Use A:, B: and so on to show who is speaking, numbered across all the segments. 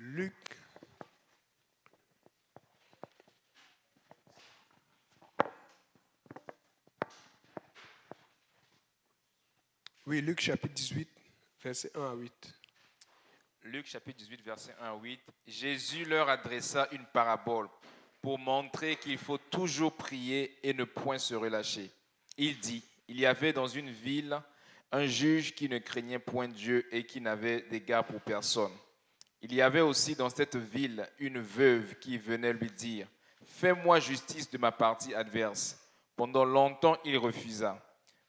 A: Luc. Oui, Luc chapitre 18, versets 1 à 8.
B: Luc chapitre 18, verset 1 à 8. Jésus leur adressa une parabole pour montrer qu'il faut toujours prier et ne point se relâcher. Il dit, il y avait dans une ville un juge qui ne craignait point Dieu et qui n'avait d'égard pour personne. Il y avait aussi dans cette ville une veuve qui venait lui dire, fais-moi justice de ma partie adverse. Pendant longtemps, il refusa.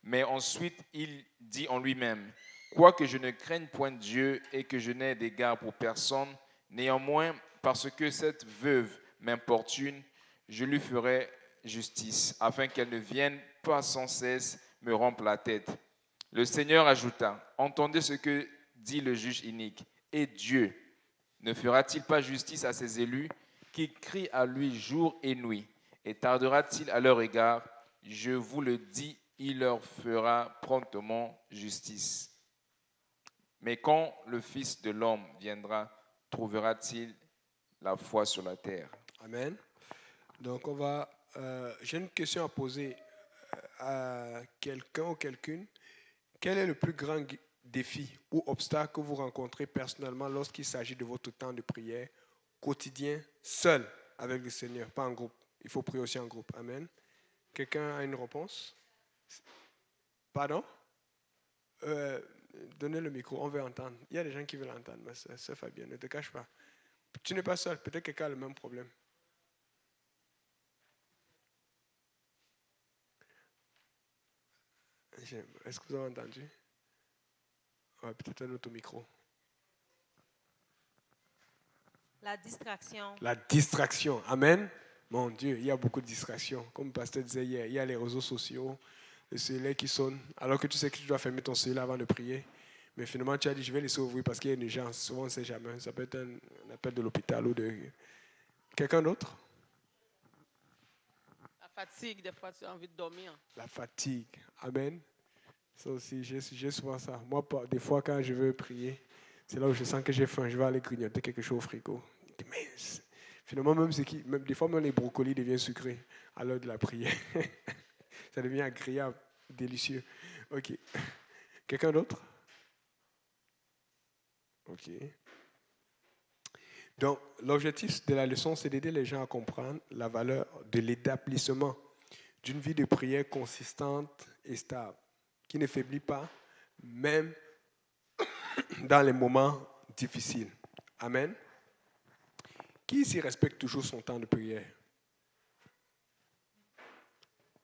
B: Mais ensuite, il dit en lui-même, quoique je ne craigne point Dieu et que je n'ai d'égard pour personne, néanmoins, parce que cette veuve m'importune, je lui ferai justice, afin qu'elle ne vienne pas sans cesse me rompre la tête. Le Seigneur ajouta, entendez ce que dit le juge inique, et Dieu ne fera-t-il pas justice à ses élus qui crient à lui jour et nuit? Et tardera-t-il à leur égard? Je vous le dis, il leur fera promptement justice. Mais quand le Fils de l'homme viendra, trouvera-t-il la foi sur la terre?
A: Amen. Donc, j'ai une question à poser à quelqu'un ou quelqu'une. Quel est le plus grand défi ou obstacle que vous rencontrez personnellement lorsqu'il s'agit de votre temps de prière quotidien, seul avec le Seigneur, pas en groupe? Il faut prier aussi en groupe. Amen. Quelqu'un a une réponse? Pardon? Euh, Donnez le micro, on veut entendre. Il y a des gens qui veulent entendre, mais c'est Fabien, ne te cache pas. Tu n'es pas seul, peut-être quelqu'un a le même problème. Est-ce que vous avez entendu? Ouais, peut-être un autre micro.
C: La distraction.
A: La distraction. Amen. Mon Dieu, il y a beaucoup de distractions. Comme le pasteur disait hier, il y a les réseaux sociaux, le cellulaire qui sonne, alors que tu sais que tu dois fermer ton cellulaire avant de prier. Mais finalement, tu as dit, je vais laisser ouvrir parce qu'il y a une urgence. Souvent, on ne sait jamais. Ça peut être un appel de l'hôpital ou de... Quelqu'un d'autre?
D: La fatigue, des fois, tu as envie de dormir.
A: La fatigue. Amen. Ça aussi, j'ai souvent ça. Moi, des fois, quand je veux prier, c'est là où je sens que j'ai faim. Je vais aller grignoter quelque chose au frigo. Mais finalement, même des fois, même les brocolis deviennent sucrés à l'heure de la prière. Ça devient agréable, délicieux. OK. Quelqu'un d'autre? OK. Donc, l'objectif de la leçon, c'est d'aider les gens à comprendre la valeur de l'établissement d'une vie de prière consistante et stable, qui ne faiblit pas, même dans les moments difficiles. Amen. Qui ici respecte toujours son temps de prière?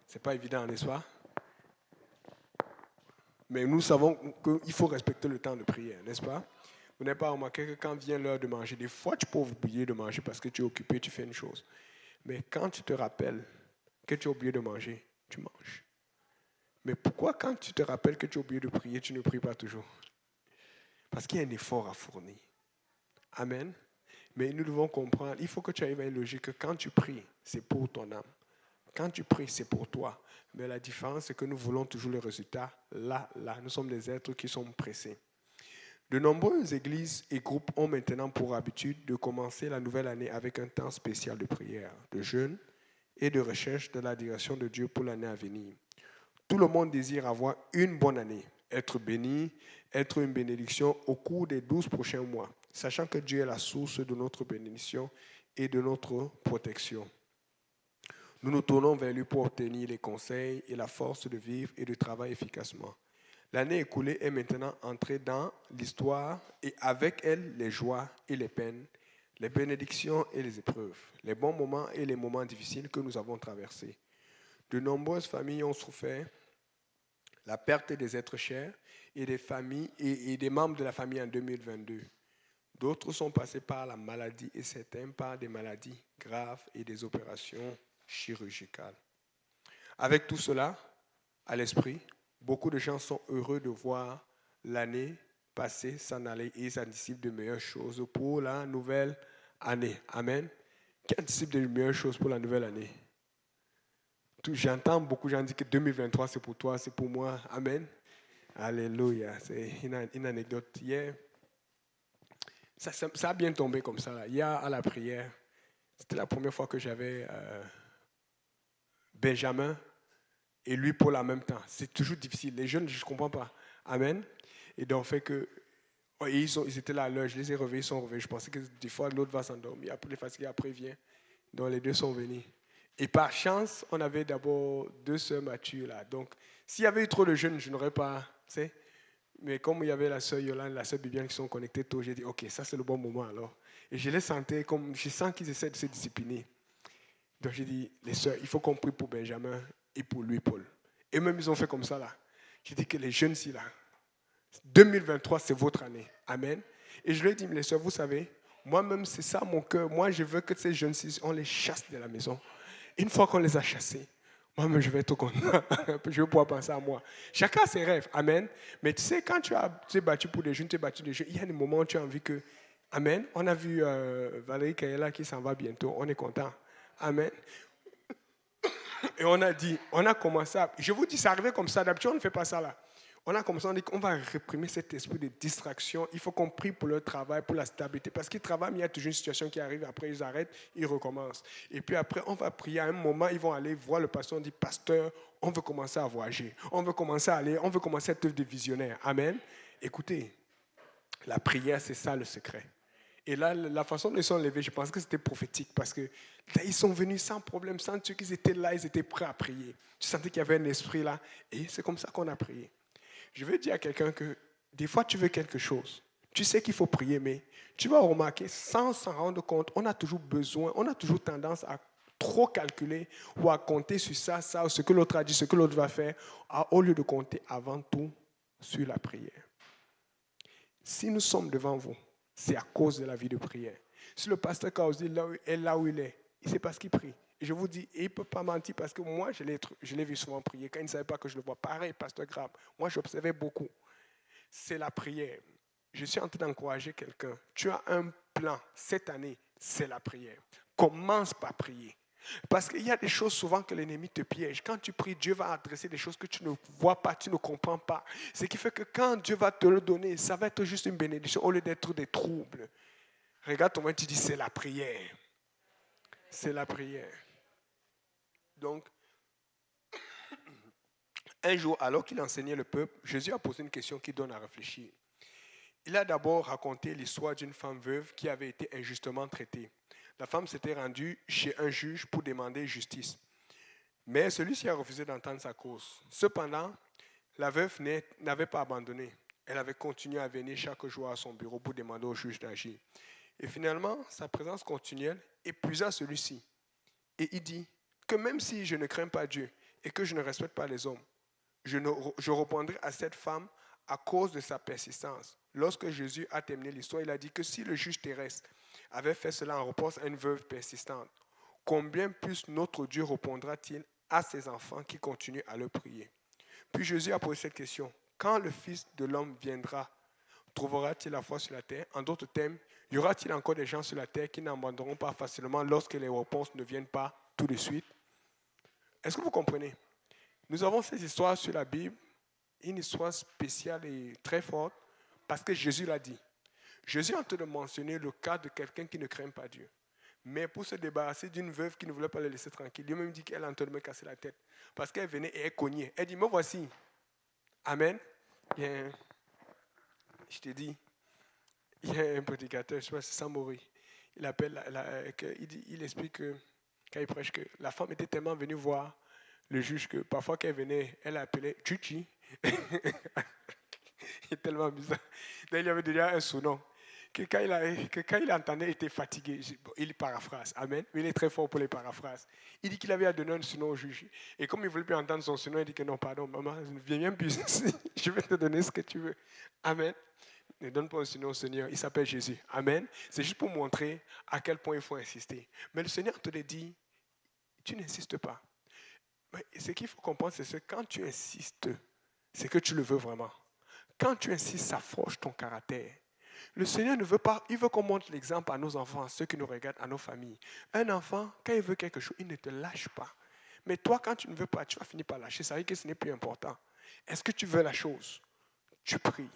A: Ce n'est pas évident, n'est-ce pas? Mais nous savons qu'il faut respecter le temps de prière, n'est-ce pas? Vous n'avez pas remarqué que quand vient l'heure de manger, des fois tu peux oublier de manger parce que tu es occupé, tu fais une chose. Mais quand tu te rappelles que tu as oublié de manger, tu manges. Mais pourquoi quand tu te rappelles que tu as oublié de prier, tu ne pries pas toujours? Parce qu'il y a un effort à fournir. Amen. Mais nous devons comprendre, il faut que tu arrives à une logique que quand tu pries, c'est pour ton âme. Quand tu pries, c'est pour toi. Mais la différence, c'est que nous voulons toujours le résultat là. Nous sommes des êtres qui sont pressés. De nombreuses églises et groupes ont maintenant pour habitude de commencer la nouvelle année avec un temps spécial de prière, de jeûne et de recherche de la direction de Dieu pour l'année à venir. Tout le monde désire avoir une bonne année, être béni, être une bénédiction au cours des 12 prochains mois, sachant que Dieu est la source de notre bénédiction et de notre protection. Nous nous tournons vers lui pour obtenir les conseils et la force de vivre et de travailler efficacement. L'année écoulée est maintenant entrée dans l'histoire et avec elle les joies et les peines, les bénédictions et les épreuves, les bons moments et les moments difficiles que nous avons traversés. De nombreuses familles ont souffert la perte des êtres chers et des familles et des membres de la famille en 2022. D'autres sont passés par la maladie et certains par des maladies graves et des opérations chirurgicales. Avec tout cela à l'esprit, beaucoup de gens sont heureux de voir l'année passée s'en aller et ils anticipent de meilleures choses pour la nouvelle année. Amen. Qui anticipe de meilleures choses pour la nouvelle année? J'entends beaucoup de gens dire que 2023 c'est pour toi, c'est pour moi. Amen. Alléluia. C'est une anecdote. Hier, Ça a bien tombé comme ça. Là. Hier, à la prière, c'était la première fois que j'avais Benjamin et lui pour la même temps. C'est toujours difficile. Les jeunes, je ne comprends pas. Amen. Et donc, fait que ils étaient là à l'heure. Je les ai réveillés, ils sont réveillés. Je pensais que des fois, l'autre va s'endormir. Après, les fatigués, après, il vient. Donc, les deux sont venus. Et par chance, on avait d'abord 2 sœurs matures là. Donc, s'il y avait eu trop de jeunes, je n'aurais pas, tu sais. Mais comme il y avait la sœur Yolande, la sœur Bibiane qui sont connectées tôt, j'ai dit, OK, ça c'est le bon moment alors. Et je les sentais comme, je sens qu'ils essaient de se discipliner. Donc j'ai dit, les sœurs, il faut qu'on prie pour Benjamin et pour lui, Paul. Et même ils ont fait comme ça là. J'ai dit que les jeunes ici là, 2023 c'est votre année. Amen. Et je leur ai dit, les sœurs, vous savez, moi-même c'est ça mon cœur. Moi je veux que ces jeunes-ci, on les chasse de la maison. Une fois qu'on les a chassés, moi-même, je vais être content. Je vais pouvoir penser à moi. Chacun a ses rêves. Amen. Mais tu sais, quand tu es battu pour des jeunes, tu es battu des jeunes, il y a des moments où tu as envie que... Amen. On a vu Valérie Kayela qui s'en va bientôt. On est content. Amen. Et on a dit, on a commencé à... Je vous dis, c'est arrivé comme ça. D'habitude, on ne fait pas ça là. On a commencé, on dit qu'on va réprimer cet esprit de distraction. Il faut qu'on prie pour leur travail, pour la stabilité. Parce qu'ils travaillent, mais il y a toujours une situation qui arrive. Après, ils arrêtent, ils recommencent. Et puis après, on va prier. À un moment, ils vont aller voir le pasteur. On dit, pasteur, on veut commencer à voyager. On veut commencer à aller, on veut commencer à être des visionnaires. Amen. Écoutez, la prière, c'est ça le secret. Et là, la façon dont ils sont levés, je pense que c'était prophétique. Parce que là, ils sont venus sans problème, sans tuer qu'ils étaient là, ils étaient prêts à prier. Tu sentais qu'il y avait un esprit là. Et c'est comme ça qu'on a prié. Je veux dire à quelqu'un que des fois tu veux quelque chose. Tu sais qu'il faut prier, mais tu vas remarquer, sans s'en rendre compte, on a toujours besoin, on a toujours tendance à trop calculer ou à compter sur ça, ce que l'autre a dit, ce que l'autre va faire, au lieu de compter avant tout sur la prière. Si nous sommes devant vous, c'est à cause de la vie de prière. Si le pasteur Kaozi est là où il est, c'est parce qu'il prie. Et je vous dis, il ne peut pas mentir parce que moi, je l'ai vu souvent prier. Quand il ne savait pas que je le vois, pareil, pasteur Graham. Moi, j'observais beaucoup. C'est la prière. Je suis en train d'encourager quelqu'un. Tu as un plan cette année, c'est la prière. Commence par prier. Parce qu'il y a des choses souvent que l'ennemi te piège. Quand tu pries, Dieu va adresser des choses que tu ne vois pas, tu ne comprends pas. Ce qui fait que quand Dieu va te le donner, ça va être juste une bénédiction au lieu d'être des troubles. Regarde ton main, tu dis, c'est la prière. C'est la prière. Donc, un jour, alors qu'il enseignait le peuple, Jésus a posé une question qui donne à réfléchir. Il a d'abord raconté l'histoire d'une femme veuve qui avait été injustement traitée. La femme s'était rendue chez un juge pour demander justice. Mais celui-ci a refusé d'entendre sa cause. Cependant, la veuve n'avait pas abandonné. Elle avait continué à venir chaque jour à son bureau pour demander au juge d'agir. Et finalement, sa présence continuelle épuisa celui-ci. Et il dit que même si je ne crains pas Dieu et que je ne respecte pas les hommes, je répondrai à cette femme à cause de sa persistance. Lorsque Jésus a terminé l'histoire, il a dit que si le juge terrestre avait fait cela en réponse à une veuve persistante, combien plus notre Dieu répondra-t-il à ses enfants qui continuent à le prier? Puis Jésus a posé cette question. Quand le Fils de l'homme viendra, trouvera-t-il la foi sur la terre? En d'autres termes, y aura-t-il encore des gens sur la terre qui n'abandonneront pas facilement lorsque les réponses ne viennent pas tout de suite? Est-ce que vous comprenez? Nous avons ces histoires sur la Bible, une histoire spéciale et très forte, parce que Jésus l'a dit. Jésus est en train de mentionner le cas de quelqu'un qui ne craint pas Dieu. Mais pour se débarrasser d'une veuve qui ne voulait pas le laisser tranquille, lui-même dit qu'elle est en train de me casser la tête. Parce qu'elle venait et elle cognait. Elle dit, me voici. Amen. Je te dis, il y a un prédicateur, je sais pas si c'est Samori. Il explique que, quand il prêche, que la femme était tellement venue voir le juge que parfois quand elle venait, elle appelait Chuchi. Il est tellement bizarre. Donc, il y avait déjà un sous-nom. Que quand il entendait, il était fatigué. Il paraphrase. Amen. Mais il est très fort pour les paraphrases. Il dit qu'il avait à donner un surnom au juge. Et comme il ne voulait plus entendre son surnom, il dit que non, pardon, maman, viens plus ici. Je vais te donner ce que tu veux. Amen. Ne donne pas un surnom au Seigneur. Il s'appelle Jésus. Amen. C'est juste pour montrer à quel point il faut insister. Mais le Seigneur te le dit, tu n'insistes pas. Mais ce qu'il faut comprendre, c'est que quand tu insistes, c'est que tu le veux vraiment. Quand tu insistes, ça forge ton caractère. Le Seigneur ne veut pas, il veut qu'on montre l'exemple à nos enfants, à ceux qui nous regardent, à nos familles. Un enfant, quand il veut quelque chose, il ne te lâche pas. Mais toi, quand tu ne veux pas, tu vas finir par lâcher. Ça veut dire que ce n'est plus important. Est-ce que tu veux la chose? Tu pries.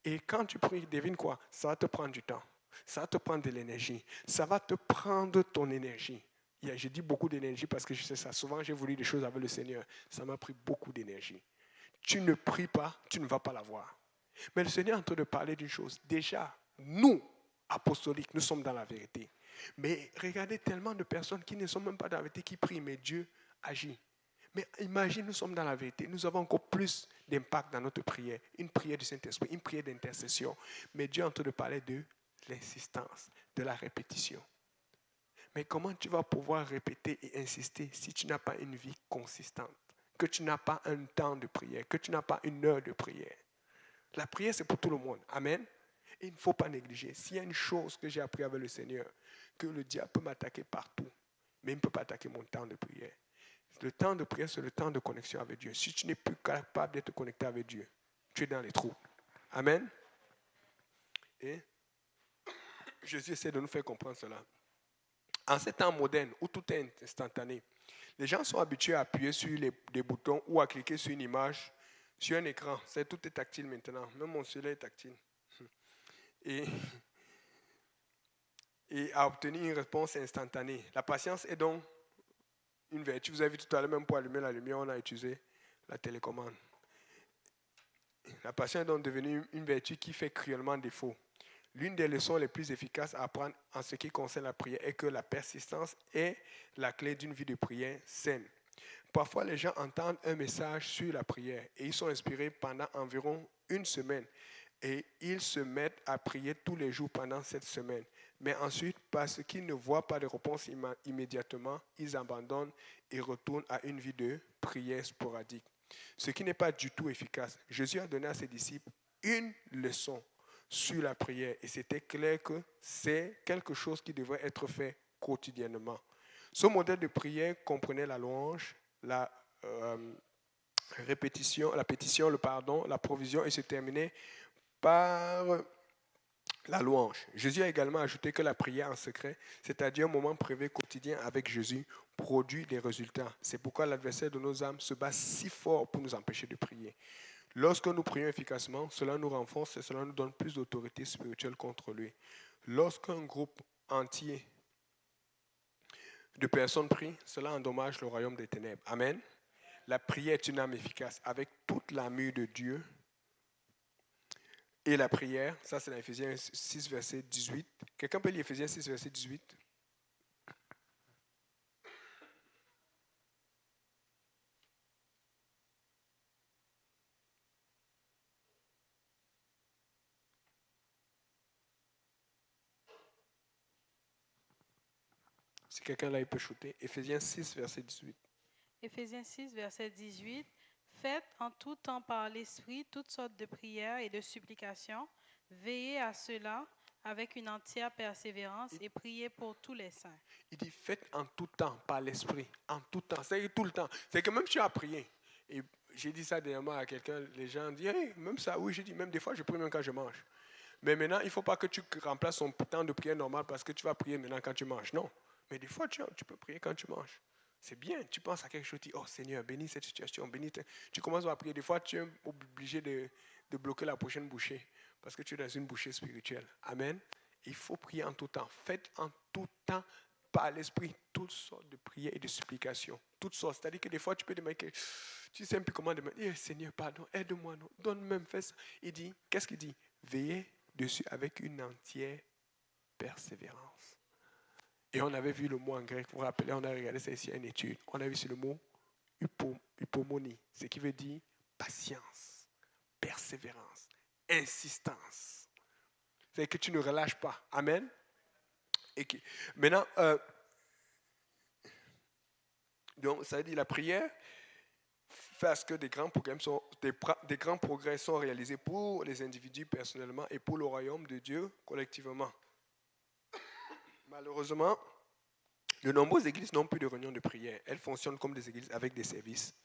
A: Et quand tu pries, devine quoi? Ça va te prendre du temps. Ça va te prendre de l'énergie. Ça va te prendre ton énergie. J'ai dit beaucoup d'énergie parce que je sais ça. Souvent, j'ai voulu des choses avec le Seigneur. Ça m'a pris beaucoup d'énergie. Tu ne pries pas, tu ne vas pas l'avoir. Mais le Seigneur est en train de parler d'une chose. Déjà, nous, apostoliques, nous sommes dans la vérité. Mais regardez tellement de personnes qui ne sont même pas dans la vérité, qui prient, mais Dieu agit. Mais imagine, nous sommes dans la vérité. Nous avons encore plus d'impact dans notre prière. Une prière du Saint-Esprit, une prière d'intercession. Mais Dieu est en train de parler de l'insistance, de la répétition. Mais comment tu vas pouvoir répéter et insister si tu n'as pas une vie consistante, que tu n'as pas un temps de prière, que tu n'as pas une heure de prière? La prière, c'est pour tout le monde. Amen. Et il ne faut pas négliger. S'il y a une chose que j'ai appris avec le Seigneur, que le diable peut m'attaquer partout, mais il ne peut pas attaquer mon temps de prière. Le temps de prière, c'est le temps de connexion avec Dieu. Si tu n'es plus capable d'être connecté avec Dieu, tu es dans les trous. Amen. Et Jésus essaie de nous faire comprendre cela. En ces temps modernes où tout est instantané, les gens sont habitués à appuyer sur des boutons ou à cliquer sur une image, sur un écran. Tout est tactile maintenant. Même mon cellulaire est tactile. Et à obtenir une réponse instantanée. La patience est donc une vertu. Vous avez vu tout à l'heure, même pour allumer la lumière, on a utilisé la télécommande. La patience est donc devenue une vertu qui fait cruellement défaut. L'une des leçons les plus efficaces à apprendre en ce qui concerne la prière est que la persistance est la clé d'une vie de prière saine. Parfois, les gens entendent un message sur la prière et ils sont inspirés pendant environ une semaine et ils se mettent à prier tous les jours pendant cette semaine. Mais ensuite, parce qu'ils ne voient pas de réponse immédiatement, ils abandonnent et retournent à une vie de prière sporadique. Ce qui n'est pas du tout efficace. Jésus a donné à ses disciples une leçon sur la prière et c'était clair que c'est quelque chose qui devrait être fait quotidiennement. Ce modèle de prière comprenait la louange, la répétition, la pétition, le pardon, la provision et se terminait par la louange. Jésus a également ajouté que la prière en secret, c'est-à-dire un moment privé quotidien avec Jésus, produit des résultats. C'est pourquoi l'adversaire de nos âmes se bat si fort pour nous empêcher de prier. Lorsque nous prions efficacement, cela nous renforce et cela nous donne plus d'autorité spirituelle contre lui. Lorsqu'un groupe entier de personnes prient, cela endommage le royaume des ténèbres. Amen. La prière est une arme efficace avec toute l'armure de Dieu. Et la prière, ça c'est dans Éphésiens 6, verset 18. Quelqu'un peut lire Éphésiens 6, verset 18? Si quelqu'un là, il peut shooter. Éphésiens 6, verset 18.
C: Éphésiens 6, verset 18. Faites en tout temps par l'Esprit toutes sortes de prières et de supplications. Veillez à cela avec une entière persévérance et priez pour tous les saints.
A: Il dit faites en tout temps par l'Esprit. En tout temps. C'est tout le temps. C'est que même si tu as prié. Et j'ai dit ça dernièrement à quelqu'un. Les gens disent hey, même ça. Oui, j'ai dit même des fois je prie même quand je mange. Mais maintenant, il ne faut pas que tu remplaces ton temps de prière normal parce que tu vas prier maintenant quand tu manges. Non. Mais des fois, tu peux prier quand tu manges. C'est bien. Tu penses à quelque chose, tu dis, oh Seigneur, bénis cette situation, bénis. Tu commences à prier. Des fois, tu es obligé de bloquer la prochaine bouchée parce que tu es dans une bouchée spirituelle. Amen. Il faut prier en tout temps. Faites en tout temps par l'Esprit toutes sortes de prières et de supplications. Toutes sortes. C'est-à-dire que des fois, tu peux demander, tu ne sais plus comment demander, Seigneur, pardon, aide-moi, non, donne-moi, fais ça. Il dit, qu'est-ce qu'il dit? Veillez dessus avec une entière persévérance. Et on avait vu le mot en grec, vous vous rappelez, on a regardé ça ici à une étude. On a vu sur le mot hypomonie, ce qui veut dire patience, persévérance, insistance. C'est que tu ne relâches pas. Amen. Et que, maintenant, donc ça veut dire la prière fait à ce que des grands progrès sont réalisés pour les individus personnellement et pour le royaume de Dieu collectivement. Malheureusement, de nombreuses églises n'ont plus de réunions de prière. Elles fonctionnent comme des églises avec des services,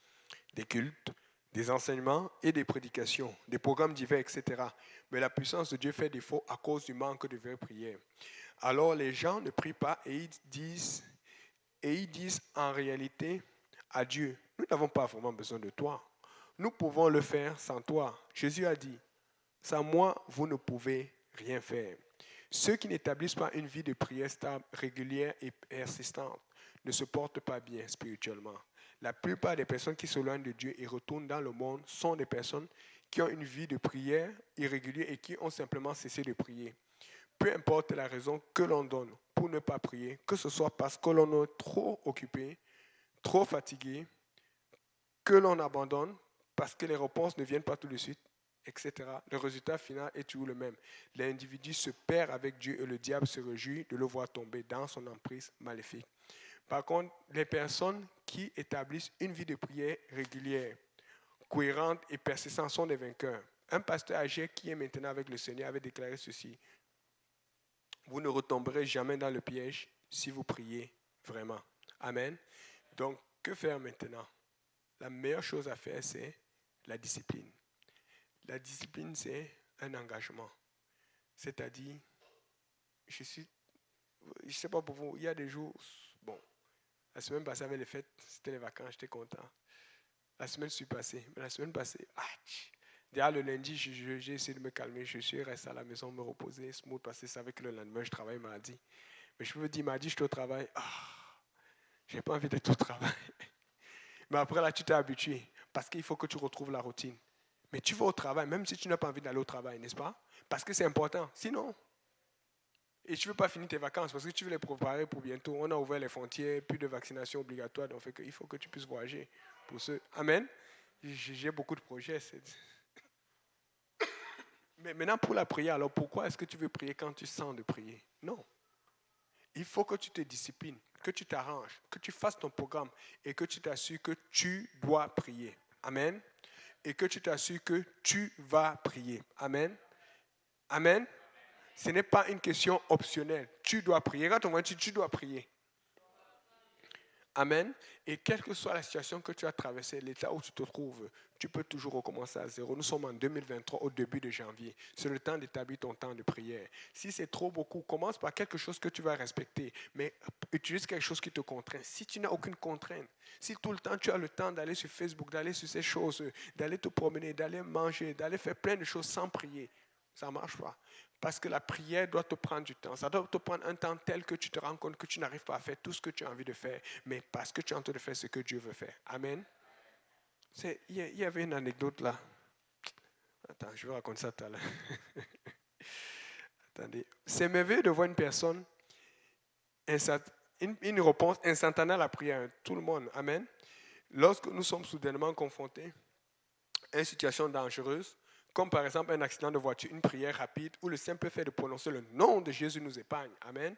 A: des cultes, des enseignements et des prédications, des programmes divers, etc. Mais la puissance de Dieu fait défaut à cause du manque de vraies prières. Alors les gens ne prient pas et ils disent en réalité à Dieu, nous n'avons pas vraiment besoin de toi. Nous pouvons le faire sans toi. Jésus a dit, sans moi, vous ne pouvez rien faire. Ceux qui n'établissent pas une vie de prière stable, régulière et persistante ne se portent pas bien spirituellement. La plupart des personnes qui s'éloignent de Dieu et retournent dans le monde sont des personnes qui ont une vie de prière irrégulière et qui ont simplement cessé de prier. Peu importe la raison que l'on donne pour ne pas prier, que ce soit parce que l'on est trop occupé, trop fatigué, que l'on abandonne parce que les réponses ne viennent pas tout de suite, etc. Le résultat final est toujours le même. L'individu se perd avec Dieu et le diable se réjouit de le voir tomber dans son emprise maléfique. Par contre, les personnes qui établissent une vie de prière régulière, cohérente et persistante sont des vainqueurs. Un pasteur âgé qui est maintenant avec le Seigneur avait déclaré ceci: vous ne retomberez jamais dans le piège si vous priez vraiment. Amen. Donc, que faire maintenant? La meilleure chose à faire, c'est la discipline. La discipline, c'est un engagement. C'est-à-dire, je ne sais pas pour vous, il y a des jours, bon, la semaine passée avec les fêtes, c'était les vacances, j'étais content. La semaine passée, déjà le lundi, j'ai essayé de me calmer, je suis resté à la maison, me reposer, smooth, parce que c'est vrai que le lendemain, je travaille mardi. Mais je me dis, mardi, je suis au travail, j'ai pas envie d'être au travail. Mais après, là, tu t'es habitué, parce qu'il faut que tu retrouves la routine. Mais tu vas au travail, même si tu n'as pas envie d'aller au travail, n'est-ce pas? Parce que c'est important. Sinon, et tu ne veux pas finir tes vacances, parce que tu veux les préparer pour bientôt. On a ouvert les frontières, plus de vaccination obligatoire, donc il faut que tu puisses voyager. Pour ceux. Amen. J'ai beaucoup de projets. Mais maintenant, pour la prière, alors pourquoi est-ce que tu veux prier quand tu sens de prier? Non. Il faut que tu te disciplines, que tu t'arranges, que tu fasses ton programme et que tu t'assures que tu dois prier. Amen. Et que tu t'assures que tu vas prier. Amen. Amen. Ce n'est pas une question optionnelle. Tu dois prier. Quand on va dire tu dois prier. Amen. Et quelle que soit la situation que tu as traversée, l'état où tu te trouves, tu peux toujours recommencer à zéro. Nous sommes en 2023, au début de janvier. C'est le temps d'établir ton temps de prière. Si c'est trop beaucoup, commence par quelque chose que tu vas respecter, mais utilise quelque chose qui te contraint. Si tu n'as aucune contrainte, si tout le temps tu as le temps d'aller sur Facebook, d'aller sur ces choses, d'aller te promener, d'aller manger, d'aller faire plein de choses sans prier, ça ne marche pas. Parce que la prière doit te prendre du temps. Ça doit te prendre un temps tel que tu te rends compte que tu n'arrives pas à faire tout ce que tu as envie de faire, mais parce que tu es en train de faire ce que Dieu veut faire. Amen. Il y avait une anecdote là. Attends, je vais raconter ça tout à l'heure. Attendez. C'est merveilleux de voir une personne, une réponse instantanée à la prière. Tout le monde. Amen. Lorsque nous sommes soudainement confrontés à une situation dangereuse, comme par exemple un accident de voiture, une prière rapide, ou le simple fait de prononcer le nom de Jésus nous épargne. Amen.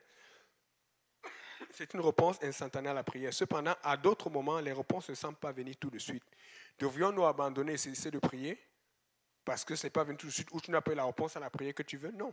A: C'est une réponse instantanée à la prière. Cependant, à d'autres moments, les réponses ne semblent pas venir tout de suite. Devrions-nous abandonner et cesser de prier parce que ce n'est pas venu tout de suite ou tu n'as pas eu la réponse à la prière que tu veux? Non.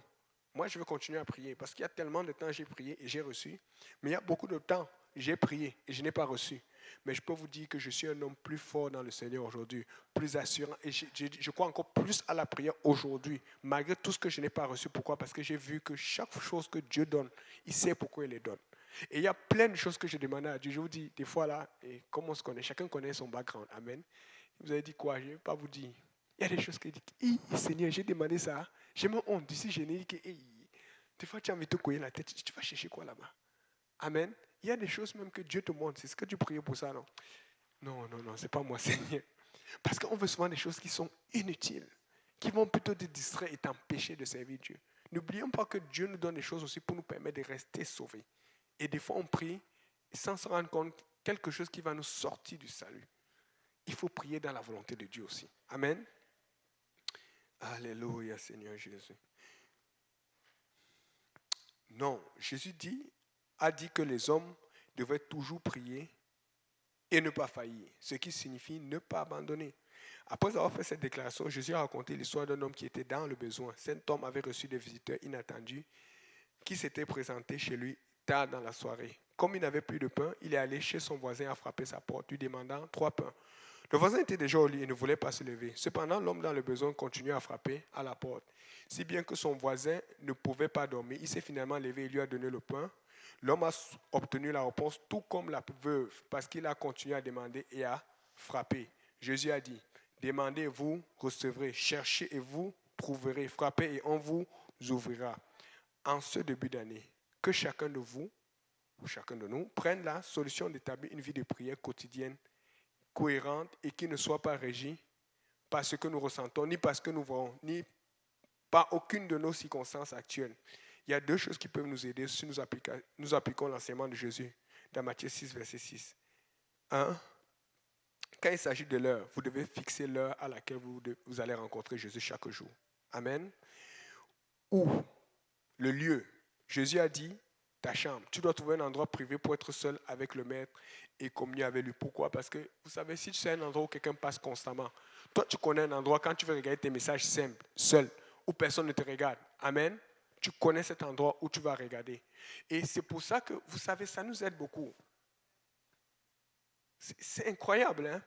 A: Moi, je veux continuer à prier parce qu'il y a tellement de temps j'ai prié et j'ai reçu. Mais il y a beaucoup de temps j'ai prié et je n'ai pas reçu. Mais je peux vous dire que je suis un homme plus fort dans le Seigneur aujourd'hui, plus assurant. Et je crois encore plus à la prière aujourd'hui, malgré tout ce que je n'ai pas reçu. Pourquoi? Parce que j'ai vu que chaque chose que Dieu donne, il sait pourquoi il les donne. Et il y a plein de choses que je demandais à Dieu. Je vous dis, des fois là, et comme on se connaît, chacun connaît son background. Amen. Vous avez dit quoi? Je ne vais pas vous dire. Il y a des choses que je dis, Seigneur, j'ai demandé ça. J'ai mon honte. D'ici, je n'ai dit que, des fois, tu as envie de te couiller la tête. Tu vas chercher quoi là-bas? Amen. Il y a des choses même que Dieu te montre. C'est ce que tu priais pour ça, non? Non, ce n'est pas moi, Seigneur. Parce qu'on veut souvent des choses qui sont inutiles, qui vont plutôt te distraire et t'empêcher de servir Dieu. N'oublions pas que Dieu nous donne des choses aussi pour nous permettre de rester sauvés. Et des fois, on prie sans se rendre compte quelque chose qui va nous sortir du salut. Il faut prier dans la volonté de Dieu aussi. Amen. Alléluia, Seigneur Jésus. Non, Jésus a dit que les hommes devaient toujours prier et ne pas faillir, ce qui signifie ne pas abandonner. Après avoir fait cette déclaration, Jésus a raconté l'histoire d'un homme qui était dans le besoin. Cet homme avait reçu des visiteurs inattendus qui s'étaient présentés chez lui tard dans la soirée. Comme il n'avait plus de pain, il est allé chez son voisin à frapper sa porte, lui demandant 3 pains. Le voisin était déjà au lit et ne voulait pas se lever. Cependant, l'homme dans le besoin continuait à frapper à la porte. Si bien que son voisin ne pouvait pas dormir, il s'est finalement levé et lui a donné le pain. L'homme a obtenu la réponse, tout comme la veuve, parce qu'il a continué à demander et à frapper. Jésus a dit, demandez et vous recevrez, cherchez et vous trouverez, frappez et on vous ouvrira. en ce début d'année, que chacun de vous, ou chacun de nous, prenne la solution d'établir une vie de prière quotidienne, cohérente et qui ne soit pas régie par ce que nous ressentons, ni par ce que nous voyons, ni par aucune de nos circonstances actuelles. Il y a 2 choses qui peuvent nous aider si nous appliquons l'enseignement de Jésus dans Matthieu 6, verset 6. 1. Quand il s'agit de l'heure, vous devez fixer l'heure à laquelle vous allez rencontrer Jésus chaque jour. Amen. Ou le lieu. Jésus a dit, ta chambre. Tu dois trouver un endroit privé pour être seul avec le maître et communier avec lui. Pourquoi? Parce que, vous savez, si tu sais un endroit où quelqu'un passe constamment, toi, tu connais un endroit, quand tu veux regarder tes messages simples, seul, où personne ne te regarde. Amen. Tu connais cet endroit où tu vas regarder. Et c'est pour ça que, vous savez, ça nous aide beaucoup. C'est incroyable, hein?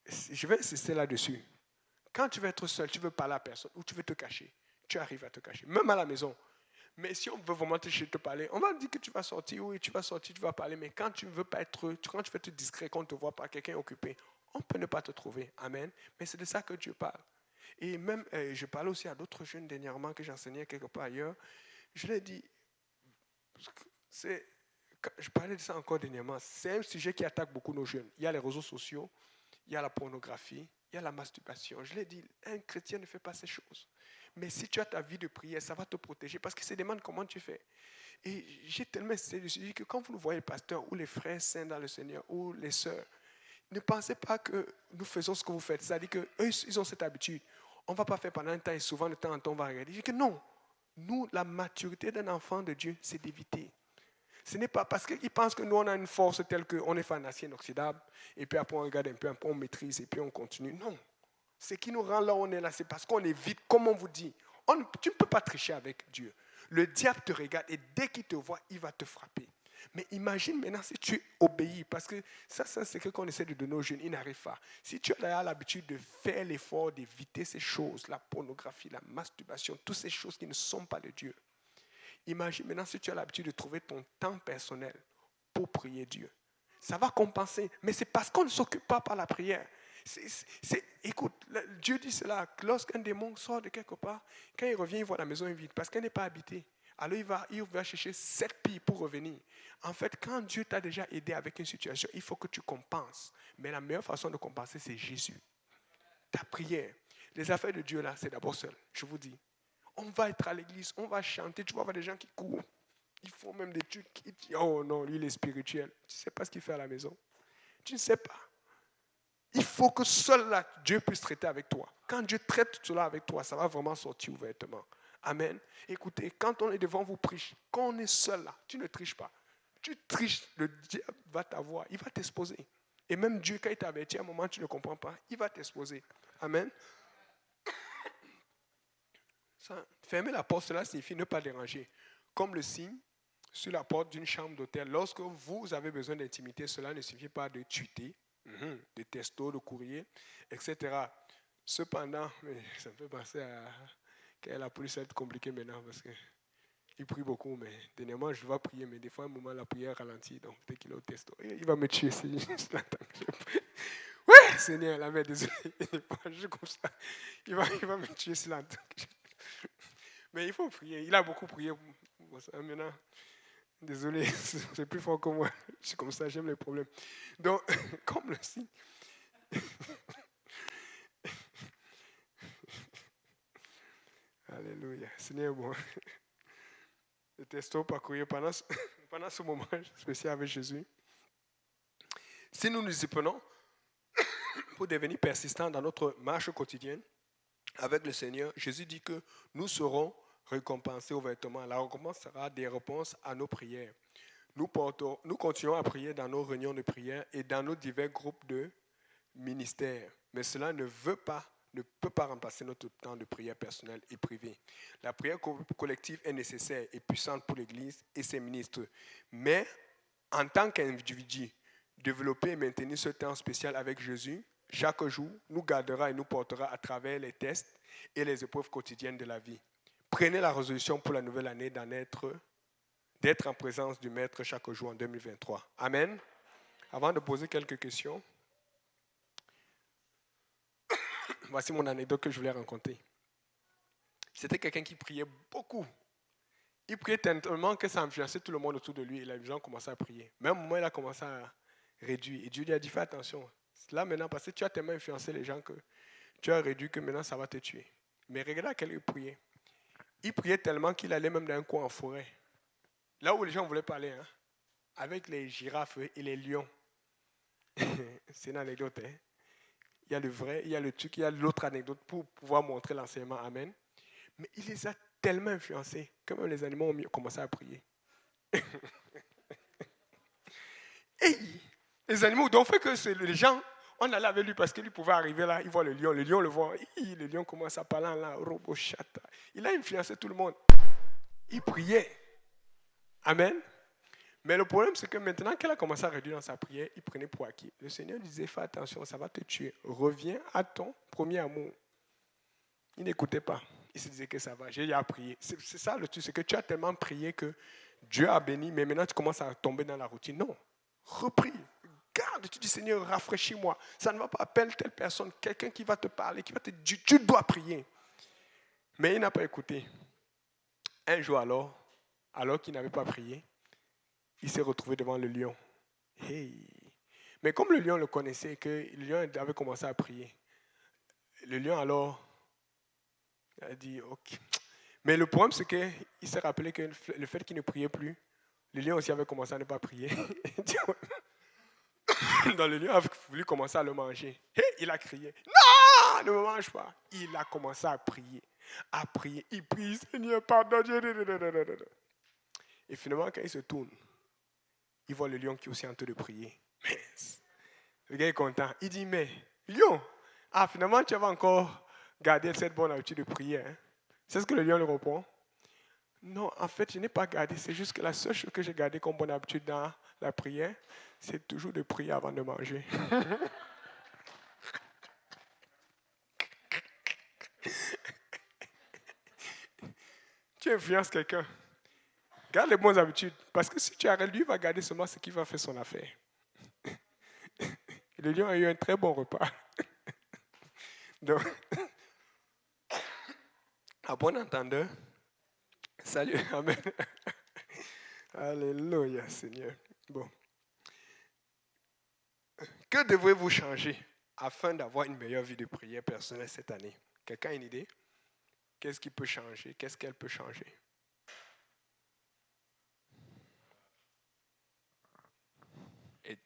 A: Je vais insister là-dessus. Quand tu veux être seul, tu veux parler à personne ou tu veux te cacher, tu arrives à te cacher, même à la maison. Mais si on veut vraiment te parler, on va dire que tu vas sortir, oui, tu vas sortir, tu vas parler, mais quand tu ne veux pas être, quand tu veux être discret, qu'on ne te voit pas, quelqu'un est occupé, on peut ne pas te trouver. Amen. Mais c'est de ça que Dieu parle. Et même, je parlais aussi à d'autres jeunes dernièrement que j'enseignais quelque part ailleurs. Je leur ai dit, je parlais de ça encore dernièrement, c'est un sujet qui attaque beaucoup nos jeunes. Il y a les réseaux sociaux, il y a la pornographie, il y a la masturbation. Je l'ai dit, un chrétien ne fait pas ces choses. Mais si tu as ta vie de prière, ça va te protéger parce qu'il se demande comment tu fais. Et j'ai tellement essayé de dire que quand vous nous voyez, le pasteur ou les frères saints dans le Seigneur ou les sœurs, ne pensez pas que nous faisons ce que vous faites. C'est-à-dire qu'eux, ils ont cette habitude. On ne va pas faire pendant un temps et souvent de temps en temps, on va regarder. Je dis que non. Nous, la maturité d'un enfant de Dieu, c'est d'éviter. Ce n'est pas parce qu'ils pensent que nous, on a une force telle qu'on est phantasien inoxydable, et puis après on regarde un peu, on maîtrise, et puis on continue. Non. Ce qui nous rend là où on est là, c'est parce qu'on est vite, comme on vous dit. Tu ne peux pas tricher avec Dieu. Le diable te regarde, et dès qu'il te voit, il va te frapper. Mais imagine maintenant si tu obéis, parce que ça c'est ce qu'on essaie de donner aux jeunes, ils n'arrivent pas. Si tu as l'habitude de faire l'effort d'éviter ces choses, la pornographie, la masturbation, toutes ces choses qui ne sont pas de Dieu, imagine maintenant si tu as l'habitude de trouver ton temps personnel pour prier Dieu. Ça va compenser, mais c'est parce qu'on ne s'occupe pas par la prière. Écoute, Dieu dit cela, lorsqu'un démon sort de quelque part, quand il revient, il voit la maison est vide, parce qu'elle n'est pas habitée. Alors il va chercher 7 pilles pour revenir. En fait, quand Dieu t'a déjà aidé avec une situation, il faut que tu compenses. Mais la meilleure façon de compenser, c'est Jésus. Ta prière. Les affaires de Dieu, là, c'est d'abord seul, je vous dis. On va être à l'église, on va chanter, tu vas voir des gens qui courent. Ils font même des trucs qui disent, oh non, lui il est spirituel. Tu ne sais pas ce qu'il fait à la maison. Tu ne sais pas. Il faut que seul là, Dieu puisse traiter avec toi. Quand Dieu traite cela avec toi, ça va vraiment sortir ouvertement. Amen. Écoutez, quand on est devant vous prêche, quand on est seul là, tu ne triches pas. Tu triches, le diable va t'avoir, il va t'exposer. Et même Dieu, quand il t'avertit à un moment, tu ne comprends pas, il va t'exposer. Amen. Ça, fermer la porte, cela signifie ne pas déranger. Comme le signe sur la porte d'une chambre d'hôtel. Lorsque vous avez besoin d'intimité, cela ne suffit pas de tweeter, de texto, de courrier, etc. Cependant, mais ça me fait penser à quand la police est compliquée maintenant parce qu'il prie beaucoup, mais dernièrement je vais prier, mais des fois à un moment la prière ralentit, donc dès qu'il est au texto, il va me tuer si je l'attends. Ouais, Seigneur, la mère, désolé, je suis comme ça. Il va me tuer si l'attend. Mais il faut prier. Il a beaucoup prié. Maintenant, désolé, c'est plus fort que moi. Je suis comme ça, j'aime les problèmes. Donc, comme le signe. Alléluia. Seigneur, bon. Le texto parcourir pendant ce moment spécial avec Jésus. Si nous nous y prenons pour devenir persistants dans notre marche quotidienne avec le Seigneur, Jésus dit que nous serons récompensés ouvertement. La récompense sera des réponses à nos prières. Nous continuons à prier dans nos réunions de prière et dans nos divers groupes de ministères. Mais cela ne peut pas remplacer notre temps de prière personnelle et privée. La prière collective est nécessaire et puissante pour l'Église et ses ministres. Mais en tant qu'individu, développer et maintenir ce temps spécial avec Jésus, chaque jour, nous gardera et nous portera à travers les tests et les épreuves quotidiennes de la vie. Prenez la résolution pour la nouvelle année d'être en présence du Maître chaque jour en 2023. Amen. Avant de poser quelques questions, voici mon anecdote que je voulais raconter. C'était quelqu'un qui priait beaucoup. Il priait tellement que ça influençait tout le monde autour de lui et les gens commençaient à prier. Même au moment où il a commencé à réduire. Et Dieu lui a dit, fais attention. Là maintenant, parce que tu as tellement influencé les gens que tu as réduit que maintenant ça va te tuer. Mais regarde à quel il priait. Il priait tellement qu'il allait même dans un coin en forêt. Là où les gens voulaient parler, hein, avec les girafes et les lions. C'est une anecdote. Hein. Il y a le vrai, il y a le truc, il y a l'autre anecdote pour pouvoir montrer l'enseignement. Amen. Mais il les a tellement influencés que même les animaux ont commencé à prier. Et les animaux, donc fait que les gens, on allait avec lui parce qu'il pouvait arriver là, il voit le lion le voit, le lion commence à parler là, robot chata. Il a influencé tout le monde. Il priait. Amen. Mais le problème, c'est que maintenant qu'elle a commencé à réduire dans sa prière, il prenait pour acquis. Le Seigneur disait, fais attention, ça va te tuer. Reviens à ton premier amour. Il n'écoutait pas. Il se disait que ça va, j'ai déjà prié. C'est ça le truc, c'est que tu as tellement prié que Dieu a béni, mais maintenant tu commences à tomber dans la routine. Non, reprie. Garde, tu dis, Seigneur, rafraîchis-moi. Ça ne va pas, appelle telle personne, quelqu'un qui va te parler, qui va te dire, tu dois prier. Mais il n'a pas écouté. Un jour alors qu'il n'avait pas prié, il s'est retrouvé devant le lion. Hey. Mais comme le lion le connaissait, que le lion avait commencé à prier, le lion alors a dit, ok. Mais le problème, c'est qu'il s'est rappelé que le fait qu'il ne priait plus, le lion aussi avait commencé à ne pas prier. Donc le lion a voulu commencer à le manger. Hey, il a crié, non, ne me mange pas. Il a commencé à prier. Il prie, Seigneur, pardon. Et finalement, quand il se tourne, il voit le lion qui est aussi en train de prier. Mais le gars est content. Il dit, mais lion, finalement, tu vas encore garder cette bonne habitude de prier. Hein? C'est ce que le lion lui répond. Non, en fait, je n'ai pas gardé. C'est juste que la seule chose que j'ai gardée comme bonne habitude dans la prière, c'est toujours de prier avant de manger. Tu influences quelqu'un. Garde les bonnes habitudes. Parce que si tu arrêtes, lui, il va garder seulement ce qui va faire son affaire. Le lion a eu un très bon repas. Donc, à bon entendeur, salut, amen. Alléluia, Seigneur. Bon. Que devrez-vous changer afin d'avoir une meilleure vie de prière personnelle cette année? Quelqu'un a une idée? Qu'est-ce qui peut changer? Qu'est-ce qu'elle peut changer?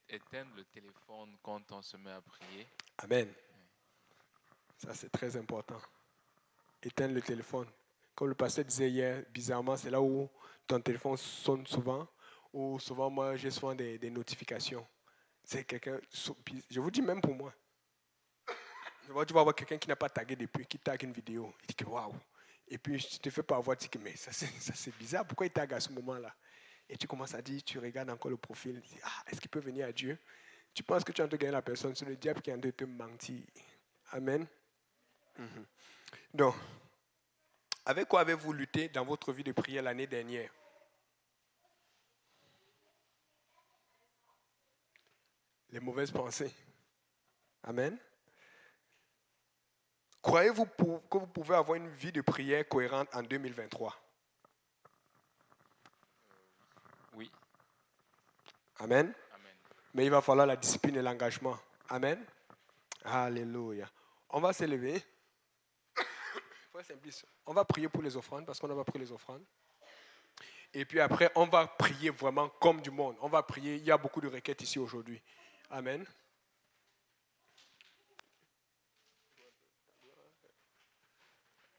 B: Éteindre le téléphone quand on se met à prier.
A: Amen. Ça, c'est très important. Éteindre le téléphone. Comme le pasteur disait hier, bizarrement, c'est là où ton téléphone sonne souvent, ou souvent, moi, j'ai souvent des notifications. C'est quelqu'un, je vous dis même pour moi. Tu vas voir quelqu'un qui n'a pas tagué depuis, qui tague une vidéo. Il dit que waouh. Et puis, tu te fais pas avoir, tu dis que mais ça c'est bizarre, pourquoi il tague à ce moment-là? Et tu commences à dire, tu regardes encore le profil, tu dis, est-ce qu'il peut venir à Dieu? Tu penses que tu es en train de gagner la personne, c'est le diable qui est en train de te mentir. Amen. Mm-hmm. Donc, avec quoi avez-vous lutté dans votre vie de prière l'année dernière? Les mauvaises pensées. Amen. Croyez-vous que vous pouvez avoir une vie de prière cohérente en 2023?
B: Oui.
A: Amen.
B: Amen.
A: Mais il va falloir la discipline et l'engagement. Amen. Alléluia. On va s'élever. On va prier pour les offrandes parce qu'on n'a pas pris les offrandes. Et puis après, on va prier vraiment comme du monde. On va prier. Il y a beaucoup de requêtes ici aujourd'hui. Amen.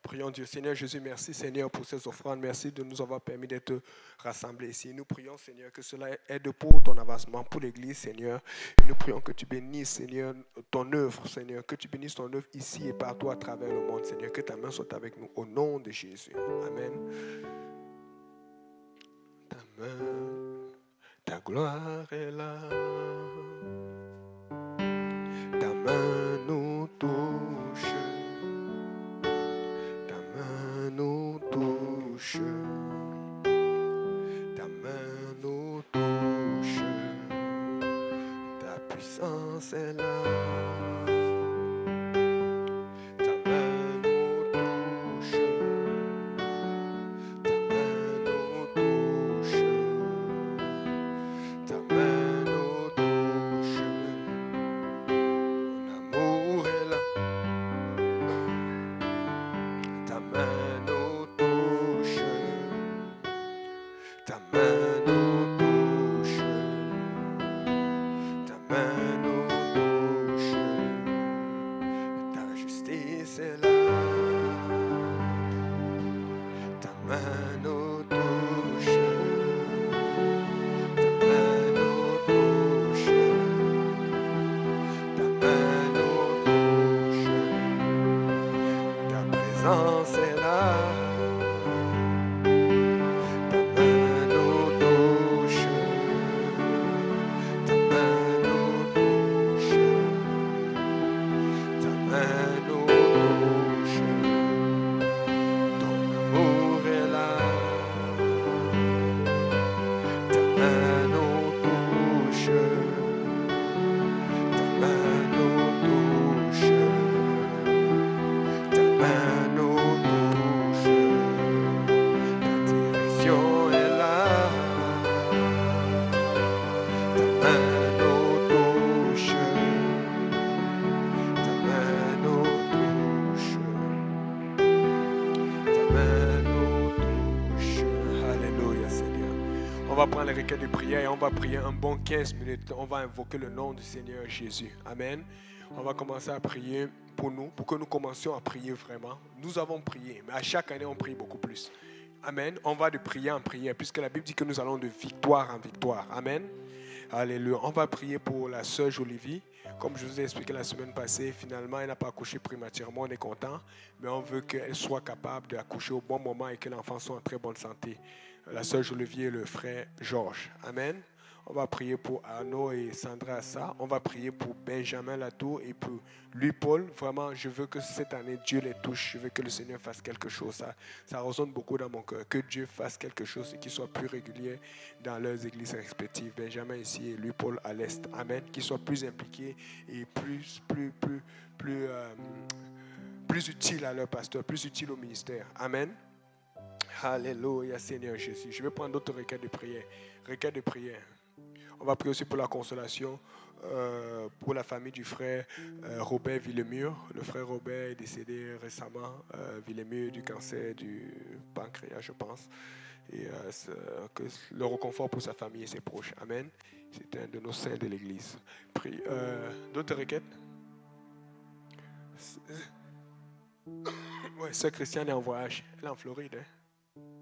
A: Prions Dieu. Seigneur Jésus, merci Seigneur pour ces offrandes. Merci de nous avoir permis d'être rassemblés ici. Nous prions Seigneur que cela aide pour ton avancement, pour l'Église Seigneur. Nous prions que tu bénisses Seigneur ton œuvre Seigneur. Que tu bénisses ton œuvre ici et partout à travers le monde Seigneur. Que ta main soit avec nous au nom de Jésus. Amen. Ta main, ta gloire est là. Ta main nous touche. Nous touche, ta main nous touche, ta puissance est là, ta main nous touche, ta main nous main nous touche. Ta main nous touche. Ta justice est là. Ta main nous touche. Ta main nous touche. Ta main nous touche. Ta présence est là. Ta main nous touche. Ta main nous touche. Ta main nous touche. Ton amour est là. Ta main nous touche. Ta main nous touche. Ta main nous touche. Ta direction est là. Ta main nous touche. Ta main nous touche. Ta main nous touche. Alléluia, Seigneur. On va prendre les requêtes de prière et on va prier un bon 15 minutes. On va invoquer le nom du Seigneur Jésus. Amen. On va commencer à prier pour nous, pour que nous commencions à prier vraiment. Nous avons prié, mais à chaque année, on prie beaucoup plus. Amen. On va de prière en prière, puisque la Bible dit que nous allons de victoire en victoire. Amen. Alléluia. On va prier pour la sœur Jolivie. Comme je vous ai expliqué la semaine passée, finalement, elle n'a pas accouché prématurément. On est content, mais on veut qu'elle soit capable d'accoucher au bon moment et que l'enfant soit en très bonne santé. La sœur Jolivie et le frère Georges. Amen. On va prier pour Arnaud et Sandra Assa. On va prier pour Benjamin Latour et pour lui, Paul. Vraiment, je veux que cette année, Dieu les touche. Je veux que le Seigneur fasse quelque chose. Ça résonne beaucoup dans mon cœur. Que Dieu fasse quelque chose et qu'il soit plus régulier dans leurs églises respectives. Benjamin ici et lui, Paul à l'Est. Amen. Qu'ils soient plus impliqués et plus utiles à leur pasteur, plus utiles au ministère. Amen. Alléluia, Seigneur Jésus. Je vais prendre d'autres requêtes de prière. Requêtes de prière. On va prier aussi pour la consolation, pour la famille du frère Robert Villemur. Le frère Robert est décédé récemment, Villemur, du cancer du pancréas, je pense. Et que le réconfort pour sa famille et ses proches. Amen. C'est un de nos saints de l'Église. D'autres requêtes? Oui, sœur Christiane est en voyage. Elle est en Floride. Hein?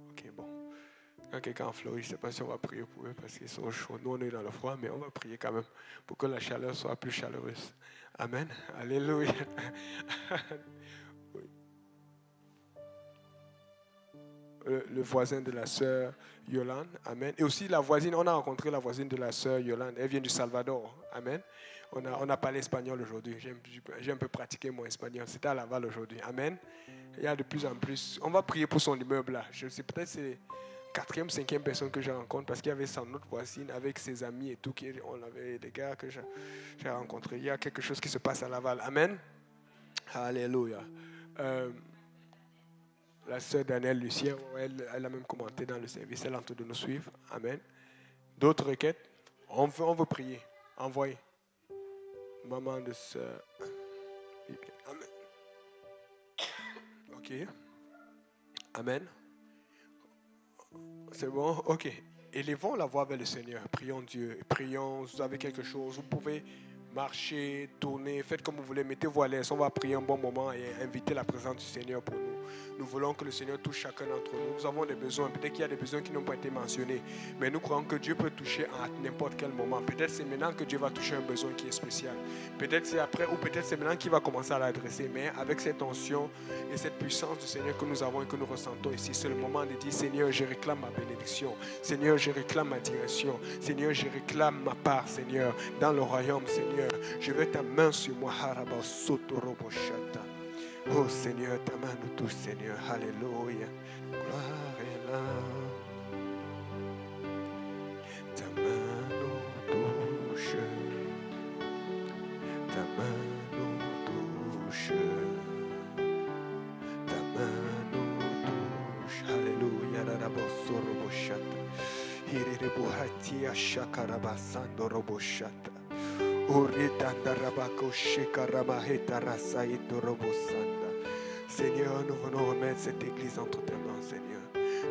A: Ok, bon. Quand quelqu'un est en Floride, je ne sais pas si on va prier pour eux parce qu'ils sont chauds. Nous, on est dans le froid, mais on va prier quand même pour que la chaleur soit plus chaleureuse. Amen. Alléluia. Oui. Le voisin de la sœur Yolande. Amen. Et aussi la voisine, on a rencontré la voisine de la sœur Yolande. Elle vient du Salvador. Amen. On a parlé espagnol aujourd'hui. J'ai un peu pratiqué mon espagnol. C'était à Laval aujourd'hui. Amen. Il y a de plus en plus. On va prier pour son immeuble là. Je sais, peut-être c'est 4e, 5e personne que je rencontre parce qu'il y avait son autre voisine avec ses amis et tout. On avait des gars que j'ai rencontrés. Il y a quelque chose qui se passe à Laval. Amen. Alléluia. La sœur Danielle Lucien, elle a même commenté dans le service. Elle est en train de nous suivre. Amen. D'autres requêtes? On veut prier. Envoyez. Maman de sœur. Amen. Ok. Amen. C'est bon? Ok. Élevons la voix vers le Seigneur. Prions Dieu. Prions. Vous avez quelque chose. Vous pouvez marcher, tourner. Faites comme vous voulez. Mettez-vous à l'aise. On va prier un bon moment et inviter la présence du Seigneur pour nous. Nous voulons que le Seigneur touche chacun d'entre nous. Nous avons des besoins. Peut-être qu'il y a des besoins qui n'ont pas été mentionnés. Mais nous croyons que Dieu peut toucher à n'importe quel moment. Peut-être c'est maintenant que Dieu va toucher un besoin qui est spécial. Peut-être c'est après ou peut-être c'est maintenant qu'il va commencer à l'adresser. Mais avec cette onction et cette puissance du Seigneur que nous avons et que nous ressentons ici, c'est le moment de dire: Seigneur, je réclame ma bénédiction. Seigneur, je réclame ma direction. Seigneur, je réclame ma part, Seigneur, dans le royaume, Seigneur. Je veux ta main sur moi. Oh Seigneur, ta main nous touche, Seigneur. Alléluia. Gloire est là. Ta main nous touche. Ta main nous touche. Ta main nous touche. Alléluia. Rarabosoroboshat. Hiribuhatia shakarabasando roboshata. Seigneur, nous venons remettre cette église entre tes mains, Seigneur.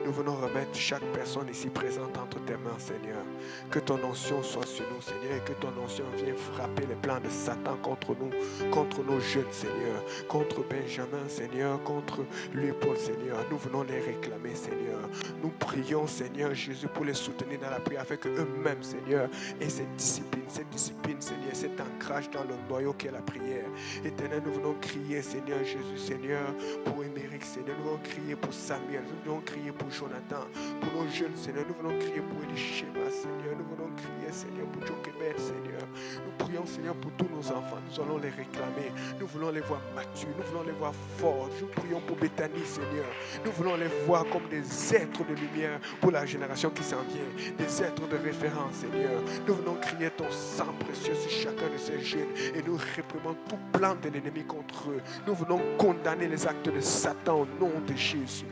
A: Nous venons remettre chaque personne ici présente entre tes mains, Seigneur. Que ton onction soit sur nous, Seigneur, et que ton onction vienne frapper les plans de Satan contre nous, contre nos jeunes, Seigneur, contre Benjamin, Seigneur, contre lui, Paul, Seigneur. Nous venons les réclamer, Seigneur. Nous prions, Seigneur Jésus, pour les soutenir dans la prière, afin qu'eux-mêmes, Seigneur, aient cette discipline, Seigneur, cet ancrage dans le noyau qu'est la prière. Éternel, nous venons crier, Seigneur Jésus, Seigneur, pour Émeric, Seigneur, nous venons crier pour Samuel, nous venons crier pour Jonathan, pour nos jeunes, Seigneur, nous venons crier pour Elisheba, Seigneur, nous venons crier, Seigneur, pour Jochebed, Seigneur. Nous prions, Seigneur, pour tous nos enfants, nous allons les réclamer, nous voulons les voir matures, nous voulons les voir forts. Nous prions pour Bethany, Seigneur, nous voulons les voir comme des êtres de lumière pour la génération qui s'en vient, des êtres de référence, Seigneur. Nous venons crier ton sang précieux sur chacun de ces jeunes et nous réprimons tout plan de l'ennemi contre eux. Nous venons condamner les actes de Satan au nom de Jésus.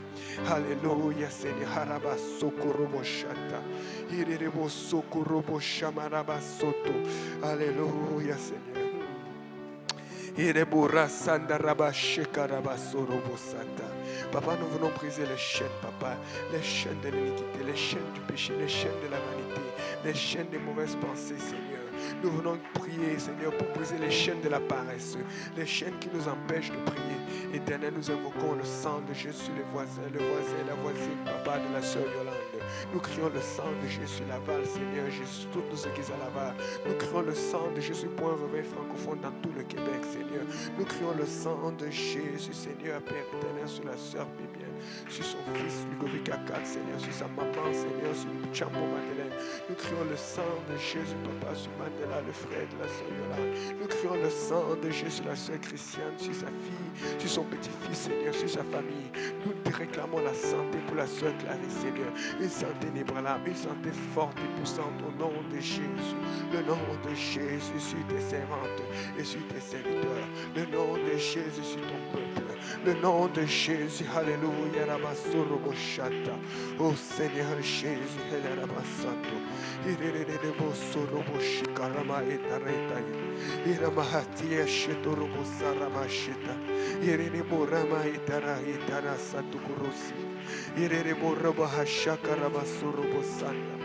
A: Alléluia, Seigneur. Haraba sokorobo shata. Irerebo sokorobo shamaraba soto. Alléluia, Seigneur. Irebura sandaraba shekaraba sorobo sata. Papa, nous venons briser les chaînes, Papa, les chaînes de l'iniquité, les chaînes du péché, les chaînes de la vanité, les chaînes des mauvaises pensées, Seigneur. Nous venons prier, Seigneur, pour briser les chaînes de la paresse, les chaînes qui nous empêchent de prier. Éternel, nous invoquons le sang de Jésus, le voisin, la voisine, Papa, de la sœur Yolande. Nous crions le sang de Jésus, Laval, Seigneur Jésus, toutes nos églises à Laval. Nous crions le sang de Jésus pour un réveil francophone dans tout le Québec, Seigneur. Nous crions le sang de Jésus, Seigneur, Père éternel, sur la sœur Bibiane, sur son fils Ludovic Akal, Seigneur, sur sa maman, Seigneur, sur Chambo Madeleine. Nous crions le sang de Jésus, Papa, sur Mandela, le frère de la sœur Yolande. Nous crions le sang de Jésus, la sœur Christiane, sur sa fille, sur son petit-fils, Seigneur, sur sa famille. Nous réclamons la santé pour la sœur Clarisse, Seigneur. Une santé inébranlable, une santé forte et puissante au nom de Jésus. Le nom de Jésus sur tes servantes et sur tes serviteurs. Le nom de Jésus sur ton peuple. Le nom de Jésus, Alléluia, Rabasoro Boshata. Oh Seigneur Jésus, Hela Rabasato. Irere Bosoro Boshikarama Etaretai. Iramahatia Shetoro Bosaramashita. Irene Morama Etara Etara Satukurosi. Irene Moraba Hashaka Rabasoro Bosana.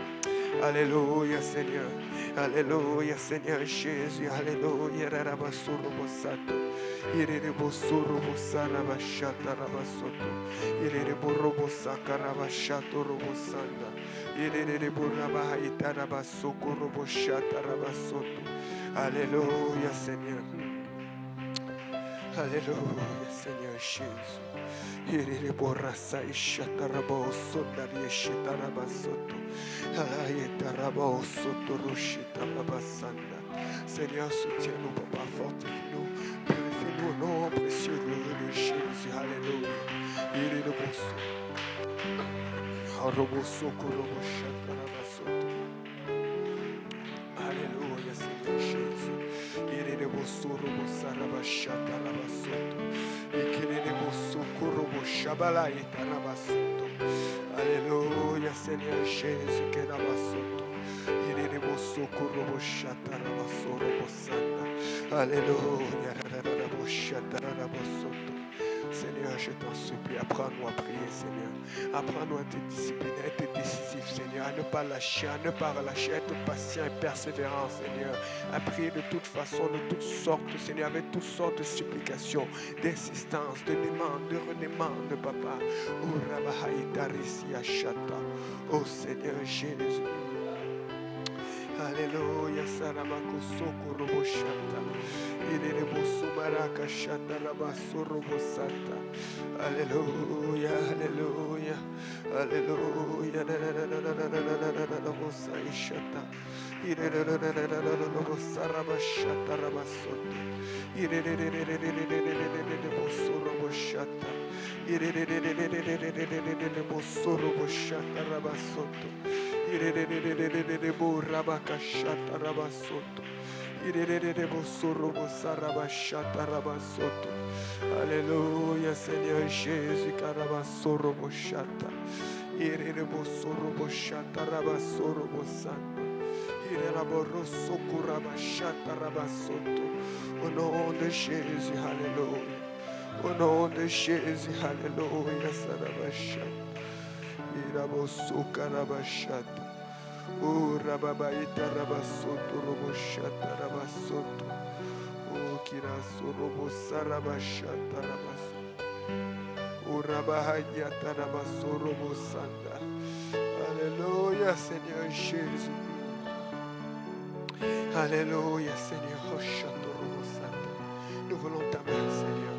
A: Alléluia Seigneur. Alléluia Seigneur Jésus. Alléluia Rabasoro Bosato. Irene Bosoro Bosarabashata Rabasoto. Irene Borobo Sakarabashato Robosanda. Irene Boraba Itarabasoko Roboshata Rabasoto. Alléluia Seigneur. Alléluia Seigneur Jésus. Irene Borasa Ishatarabo Sondarie Shitarabasoto. Alayetarabo Soto Roshita Rabasanda. Seigneur, soutiens-nous, Papa, fortifie-nous. Purifie-nous au nom précieux glorieux de Jésus. Alléluia. Irene Bosso. Harobosoko Roboshata Rabasoto. Alléluia Seigneur Jésus. Irene Bosso Robosarabashata Rabasoto. Ikirene Bosso Koroboshabala Itarabasoto. Alléluia Seigneur Jésus Kerabasoto. Irene Bosso Koroboshata Rabasoro Bosana. Alléluia Raboshata Rabasoto. Seigneur, je t'en supplie, apprends-nous à prier, Seigneur. Apprends-nous à te discipliner, à être décisif, Seigneur, à ne pas lâcher, à ne pas relâcher, à être patient et persévérant, Seigneur. À prier de toute façon, de toutes sortes, Seigneur, avec toutes sortes de supplications, d'insistance, de demandes, de redémandes, Papa. Oh, Rabahaïtarisi Ashata. Oh, Seigneur Jésus. Alléluia, Saramako Soko Roboshata. Irene Bosu Maraka Shata Rabaso Robosata. Alléluia, Alléluia, Alléluia. Rabosa Ishata. Irene Bosa Rabashata Rabasoto. Irene Bosu Roboshata. Irene Bosu Roboshata Rabasoto. Irene Rabakashata Rabasoto. Irene Bosorobo Sarabashata Rabasoto. Alléluia Seigneur Jésus Karabasorobo Shata. Irene Bosorobo Shata Rabasorobo Sando. Irene Boroso Kurabashata Rabasoto. Au nom de Jésus, Alléluia. Au nom de Jésus, Alléluia Sarabashata. Iraboso karabashata. Oh rababaita rabasoto roboshata rabasoto. Oh kiraso robosa rabashata rabasoto. Oh rabahayata rabaso robosanda. Alléluia Seigneur Jésus. Alléluia Seigneur. Oshato robosanda. Nous voulons ta main Seigneur.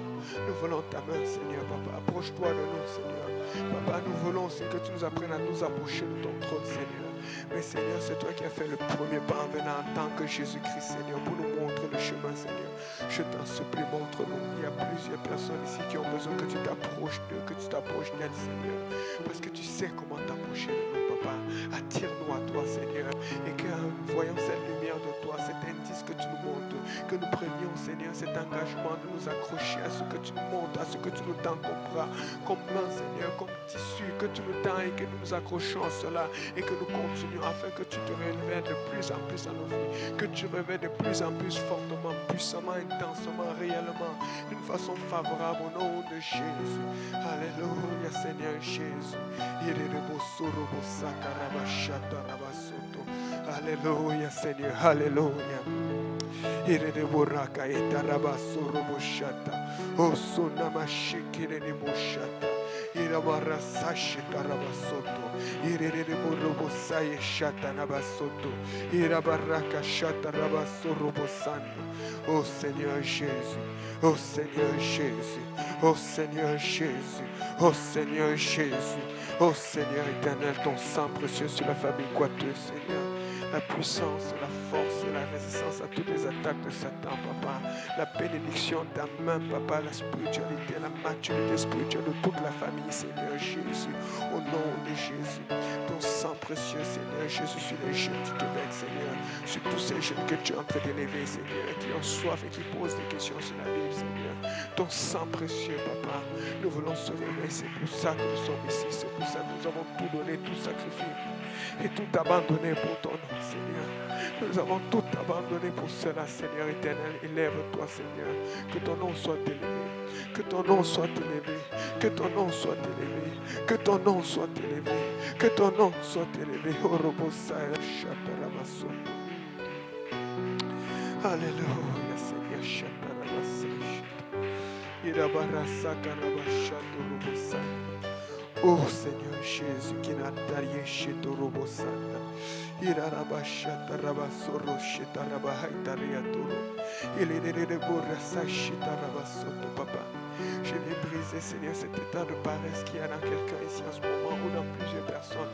A: Nous voulons ta main Seigneur Papa. Approche-toi de nous Seigneur. Papa, nous voulons aussi que tu nous apprennes à nous approcher de ton trône, Seigneur. Mais Seigneur, c'est toi qui as fait le premier pas en venant en tant que Jésus-Christ, Seigneur, pour nous montrer le chemin, Seigneur. Je t'en supplie, montre-nous. Il y a plusieurs personnes ici qui ont besoin que tu t'approches d'eux, que tu t'approches d'elles, Seigneur. Parce que tu sais comment t'approcher de nous, Papa. Attire-nous à toi, Seigneur. Et qu'en voyant cette lumière de toi, cet indice que tu nous montres, que nous prenions, Seigneur, cet engagement de nous accrocher à ce que tu nous montres, à ce que tu nous tends comme bras, comme main, Seigneur, comme tissu, que tu nous tends et que nous nous accrochons à cela et que nous continuons afin que tu te révèles de plus en plus à nos vies, que tu révèles de plus en plus fortement, puissamment, intensement, réellement, d'une façon favorable au nom de Jésus. Alléluia, Seigneur Jésus. Alléluia, Seigneur. Alléluia. Iredeboraka etarabasoroboshata. Osonamashikireboshata. Irabarasashitarabasoto. Iredeborobosai shatanabasoto. Irabaraka shatarabasorobosando. Oh Seigneur Jésus. Oh Seigneur Jésus. Oh Seigneur Jésus. Oh Seigneur Jésus. Oh Seigneur éternel, ton sang précieux sur la famille Coiteux, Seigneur. La puissance, la force, la résistance à toutes les attaques de Satan, Papa. La bénédiction de ta main, Papa, la spiritualité, la maturité spirituelle de toute la famille, Seigneur Jésus. Au nom de Jésus, ton sang précieux, Seigneur Jésus, sur les jeunes du Québec, Seigneur. Sur tous ces jeunes que tu es en train d'élever, Seigneur, qui ont soif et qui posent des questions sur la Bible, Seigneur. Ton sang précieux, Papa. Nous voulons se réveiller, c'est pour ça que nous sommes ici. C'est pour ça que nous avons tout donné, tout sacrifié et tout abandonné pour ton nom, Seigneur. Nous avons tout abandonné pour cela, Seigneur éternel. Élève-toi, Seigneur. Que ton nom soit élevé. Que ton nom soit élevé. Que ton nom soit élevé. Que ton nom soit élevé. Que ton nom soit élevé. Alléluia, Seigneur. Oh Seigneur Jésus, qui n'a taillé chez Torobosana. Irarabashata rabasoro shita rabahaitariatoro. Il est de borasashita rabasoto, Papa. Je vais briser, Seigneur, cet état de paresse qu'il y a dans quelqu'un ici en ce moment ou dans plusieurs personnes.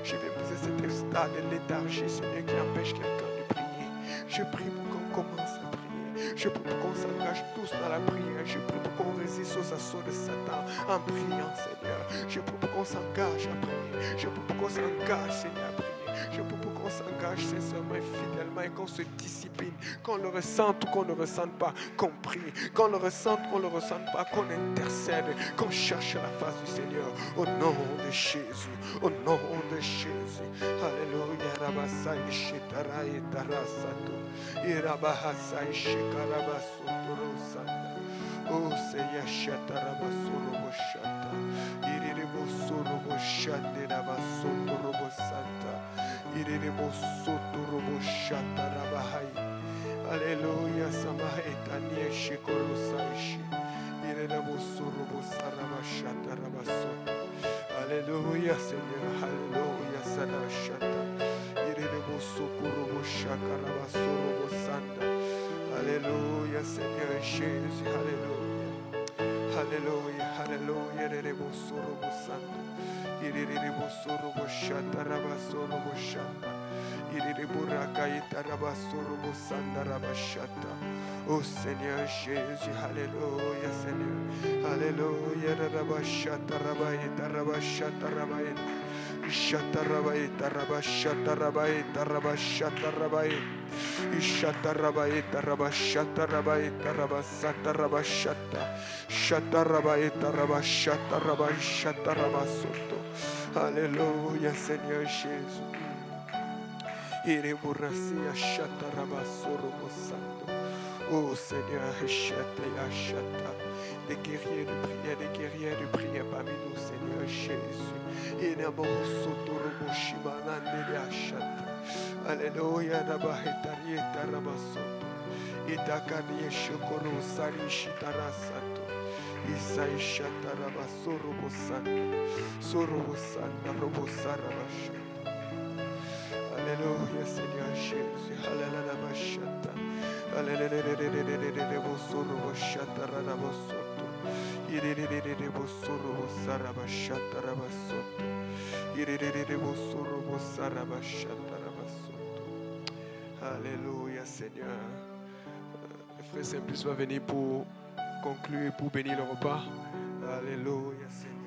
A: Je vais briser cet état de léthargie, Seigneur, qui empêche quelqu'un de prier. Je prie pour qu'on commence à prier. Je prie pour qu'on s'engage tous dans la prière. Je prie pour qu'on résiste aux assauts de Satan en priant, Seigneur. Je prie pour qu'on s'engage à prier. Je prie pour qu'on s'engage, Seigneur, à prier. Je prie pour qu'on s'engage sincèrement et fidèlement et qu'on se discipline, qu'on le ressente ou qu'on ne ressente pas, qu'on prie, qu'on le ressente, qu'on ne le ressente pas, qu'on intercède, qu'on cherche la face du Seigneur au nom de Jésus, au nom de Jésus. Alléluia. Rabasai shitarai tarasato. Irabahasai shikarabasoto rosata. Oh Seigneur, shatarabasoro boshata. Iriribosoro boshande rabasoto robosata. Iriribosoro boshata rabahai. Alléluia, Samahetania Shikorosaishi. Iriribosoro bosarabashata rabasoto. Alléluia, Seigneur. Alléluia, Sadashata. Iriribosokoro boshaka rabasoro bosanda. Alléluia, Seigneur Jésus. Alléluia. Alléluia, Alléluia. Iriribosoro bosando. Iriribosoro boshata rabasoro boshanda. Oh Seigneur Jésus, Alléluia Seigneur, Alléluia, Rabashata Rabaïta, Rabashata Rabaïta, Ishata Rabaïta, Rabashata Rabaïta, Rabashata Rabaïta, Ishata Rabaïta, Rabashata Rabaïta, Rabasata Rabashata, Shata Rabaïta, Rabashata Rabashata Rabasoto. Alléluia Seigneur Jésus. Ireburrasia shatarabasoro bosando. Oh Seigneur, des guerriers de prière parmi nous, Seigneur Jésus. Alléluia, Nabahitarieta Rabasoto. Itakani Shokoro Sari Shitarasato. Isaishata Rabasorobo Santo. Sorobo Santa Robosarabashata. Alléluia, Seigneur Jésus. Alléluia, Bashata. Alléluia, Bosorobo Shata Rabasoto. Irere Bosorobo Sarabashata Rabasoto. Irere Bosorobo Sarabashata Rabasoto. Alléluia, Seigneur. Les frères Simplice va venir pour conclure et pour bénir le repas. Alléluia, Seigneur.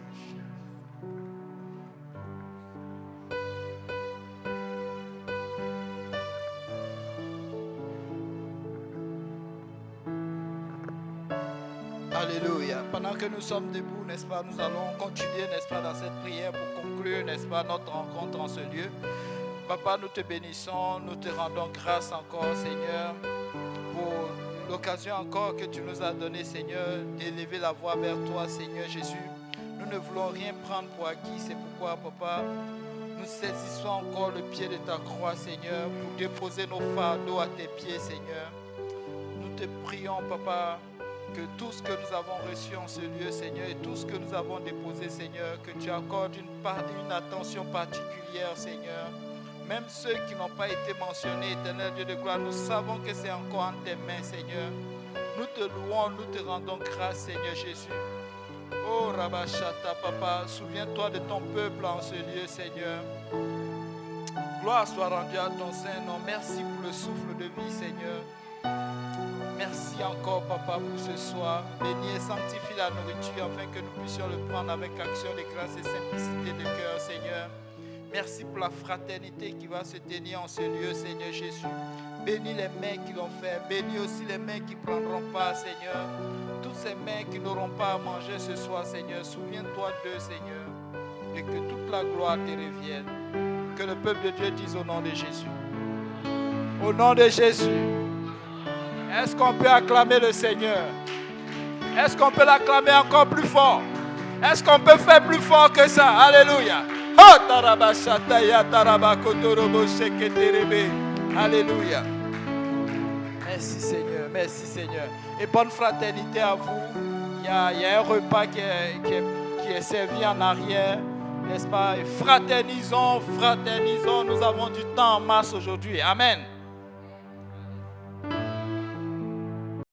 E: Alléluia. Pendant que nous sommes debout, n'est-ce pas, nous allons continuer, n'est-ce pas, dans cette prière pour conclure, n'est-ce pas, notre rencontre en ce lieu. Papa, nous te bénissons, nous te rendons grâce encore, Seigneur, pour l'occasion encore que tu nous as donnée, Seigneur, d'élever la voix vers toi, Seigneur Jésus. Nous ne voulons rien prendre pour acquis, c'est pourquoi, Papa, nous saisissons encore le pied de ta croix, Seigneur, pour déposer nos fardeaux à tes pieds, Seigneur. Nous te prions, Papa, que tout ce que nous avons reçu en ce lieu, Seigneur, et tout ce que nous avons déposé, Seigneur, que tu accordes une attention particulière, Seigneur. Même ceux qui n'ont pas été mentionnés, Éternel Dieu de gloire, nous savons que c'est encore en tes mains, Seigneur. Nous te louons, nous te rendons grâce, Seigneur Jésus. Oh, Rabashata, Papa, souviens-toi de ton peuple en ce lieu, Seigneur. Gloire soit rendue à ton Saint-Nom. Merci pour le souffle de vie, Seigneur. Merci encore, Papa, pour ce soir. Bénis et sanctifie la nourriture afin que nous puissions le prendre avec action de grâce et simplicité de cœur, Seigneur. Merci pour la fraternité qui va se tenir en ce lieu, Seigneur Jésus. Bénis les mains qui l'ont fait. Bénis aussi les mains qui ne prendront pas, Seigneur. Toutes ces mains qui n'auront pas à manger ce soir, Seigneur. Souviens-toi d'eux, Seigneur. Et que toute la gloire te revienne. Que le peuple de Dieu dise au nom de Jésus. Au nom de Jésus. Est-ce qu'on peut acclamer le Seigneur? Est-ce qu'on peut l'acclamer encore plus fort? Est-ce qu'on peut faire plus fort que ça? Alléluia. Oh, tarabashataya tarabakotorobo sheketerebe. Alléluia. Merci Seigneur, merci Seigneur. Et bonne fraternité à vous. Il y a un repas qui est servi en arrière, n'est-ce pas? Et fraternisons, nous avons du temps en masse aujourd'hui. Amen.